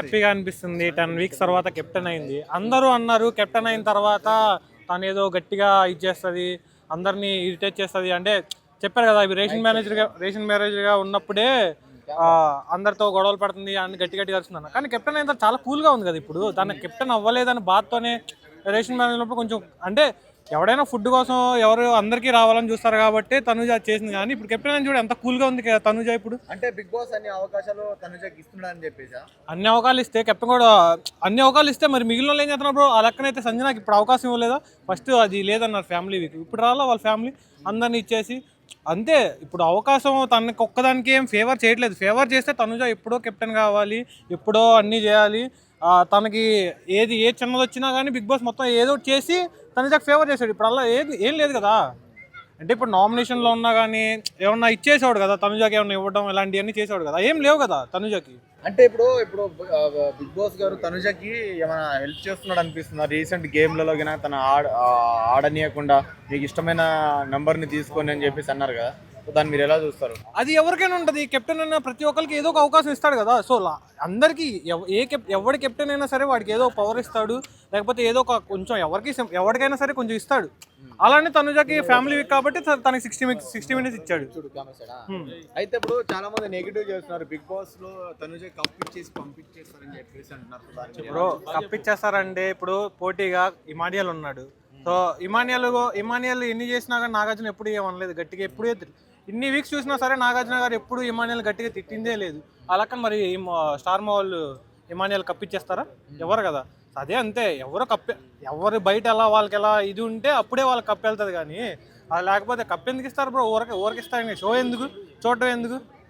హ్యాపీగా అనిపిస్తుంది. 10 వీక్స్ తర్వాత కెప్టెన్ అయింది. అందరూ అన్నారు కెప్టెన్ అయిన తర్వాత తను ఏదో గట్టిగా ఇచ్చేస్తుంది, అందరినీ ఇరిటేట్ చేస్తుంది. అంటే చెప్పారు కదా, ఇవి రేషన్ మేనేజర్గా ఉన్నప్పుడే అందరితో గొడవలు పడుతుంది అని గట్టి గట్టిగా అరుస్తున్నాను. కానీ కెప్టెన్ అయిన తర్వాత చాలా కూల్గా ఉంది కదా. ఇప్పుడు తన కెప్టెన్ అవ్వలేదని బాధతోనే రేషన్ మేనేజర్ ఉన్నప్పుడు కొంచెం అంటే ఎవడైనా ఫుడ్ కోసం ఎవరు అందరికీ రావాలని చూస్తారు కాబట్టి తనుజ చేసింది. కానీ ఇప్పుడు కెప్టెన్ అని చూడ ఎంత కూల్గా ఉంది తనుజ. ఇప్పుడు అంటే బిగ్ బాస్ అన్ని అవకాశాలు తనుజకి ఇస్తున్నాడని చెప్పేసా? అన్ని అవకాశాలు ఇస్తే కెప్టెన్ కూడా అన్ని అవకాశాలు ఇస్తే మరి మిగిలిన వాళ్ళు ఏం చేస్తున్నారు బ్రో? ఆ లెక్కనైతే సంజనాకి ఇప్పుడు అవకాశం ఇవ్వలేదా? ఫస్ట్ అది లేదన్నారు ఫ్యామిలీ వీక్, ఇప్పుడు రాలా వాళ్ళ ఫ్యామిలీ అందరిని ఇచ్చేసి అంతే. ఇప్పుడు అవకాశం తనకి ఒక్కదానికి ఏం ఫేవర్ చేయట్లేదు. ఫేవర్ చేస్తే తనుజ ఎప్పుడో కెప్టెన్ కావాలి, ఎప్పుడో అన్నీ చేయాలి. తనకి ఏ చిన్నది వచ్చినా కానీ బిగ్ బాస్ మొత్తం ఏదో ఒకటి చేసి తనుజకి ఫేవర్ చేశాడు. ఇప్పుడు అలా ఏం లేదు కదా. అంటే ఇప్పుడు నామినేషన్లో ఉన్నా కానీ ఏమన్నా ఇచ్చేసాడు కదా, తనుజకి ఏమన్నా ఇవ్వడం ఇలాంటివన్నీ చేసాడు కదా, ఏం లేవు కదా తనుజకి. అంటే ఇప్పుడు బిగ్ బాస్ గారు తనుజకి ఏమైనా హెల్ప్ చేస్తున్నాడు అనిపిస్తుందా? రీసెంట్ గేమ్లలో గినా తన ఆడనీయకుండా మీకు ఇష్టమైన నంబర్ని తీసుకొని అని చెప్పేసి అన్నారు కదా, సో దాన్ని మీరు ఎలా చూస్తారు? అది ఎవరికైనా ఉంటుంది. కెప్టెన్ అయినా ప్రతి ఒక్కరికి ఏదో ఒక అవకాశం ఇస్తాడు కదా. సో అందరికీ ఎవడి కెప్టెన్ అయినా సరే వాడికి ఏదో పవర్ ఇస్తాడు, లేకపోతే ఏదో ఒక కొంచెం ఎవరికైనా సరే కొంచెం ఇస్తాడు. అలానే తనుజకి ఫ్యామిలీ వీక్ కాబట్టి తనకి 60 మినిట్స్ ఇచ్చాడు. అయితే ఇప్పుడు చాలా మంది నెగిటివ్ చేస్తున్నారు, బిగ్ బాస్ లో తనుజ కప్ ఇచ్చేసి పంపించేస్తారని చెప్పేసి అంటున్నారు. ఇప్పుడు కప్పిచ్చేస్తారంటే ఇప్పుడు పోటీగా ఇమానియల్ ఉన్నాడు. సో ఇమానియల్ ఎన్ని చేసినా కానీ నాగార్జున ఎప్పుడు ఏమనలేదు గట్టిగా. ఎప్పుడు ఇన్ని వీక్స్ చూసినా సరే నాగార్జున గారు ఎప్పుడు ఇమానియల్ గట్టిగా తిట్టిందే లేదు. అలాగే మరి స్టార్ మా వాళ్ళు ఇమానియల్ కప్పిచ్చేస్తారా? ఎవరు కదా. అదే అంతే, ఎవరు బయట ఎలా వాళ్ళకి ఎలా ఇది ఉంటే అప్పుడే వాళ్ళకి కప్పు వెళ్తుంది. కానీ అది లేకపోతే కప్పు ఎందుకు ఇస్తారు బ్రో? ఊరికి ఇస్తారు. షో ఎందుకు, చూడటం ఎందుకు?